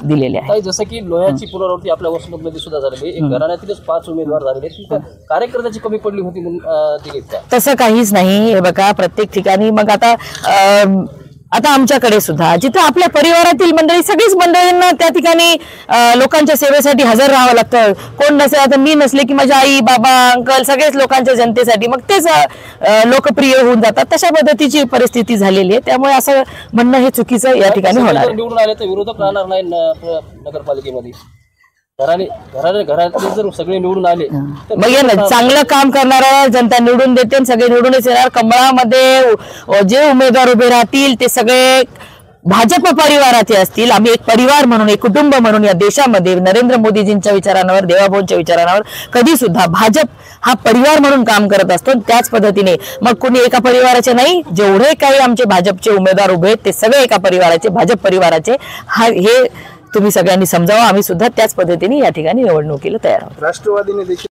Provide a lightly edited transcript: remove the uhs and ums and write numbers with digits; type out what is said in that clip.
दिलेले आहे. जसं की लोह्याची पुनरावृत्ती आपल्या वसमतमध्ये सुद्धा झालेली आहे, घराण्यातीलच 5 उमेदवार झालेले आहेत, कार्यकर्त्याची कमी पडली होती म्हणून दिलीत का? तसं काहीच नाही. हे बघा, प्रत्येक ठिकाणी मग आता आमच्याकडे सुद्धा जिथे आपल्या परिवारातील मंडळी सगळीच मंडळींना त्या ठिकाणी लोकांच्या सेवेसाठी हजर राहावं लागतं. कोण नसेल, आता मी नसले की माझ्या आई बाबा अंकल सगळेच लोकांच्या जनतेसाठी मग तेच लोकप्रिय होऊन जातात. तशा पद्धतीची परिस्थिती झालेली आहे. त्यामुळे असं म्हणणं हे चुकीचं या ठिकाणी होणार. निवडून आले तर विरोधक राहणार नाही नगरपालिकेमध्ये. घरातले जर सगळे निवडून आले मग ना, चांगलं काम करणारा जनता निवडून देते आणि सगळे निवडूनच येणार. कमळामध्ये जे उमेदवार उभे राहतील ते सगळे भाजप परिवाराचे असतील. आम्ही एक परिवार म्हणून, एक कुटुंब म्हणून या देशामध्ये नरेंद्र मोदीजींच्या विचारांवर, देवाभाऊंच्या विचारांवर कधी सुद्धा भाजप हा परिवार म्हणून काम करत असतो. त्याच पद्धतीने मग कोणी एका परिवाराचे नाही, जेवढे काही आमचे भाजपचे उमेदवार उभे आहेत ते सगळे एका परिवाराचे, भाजप परिवाराचे. हे तुम्ही सगळ्यांनी समजावं. आम्ही सुद्धा त्याच पद्धतीने या ठिकाणी निवडणुकीला तयार आहोत. राष्ट्रवादीने देखील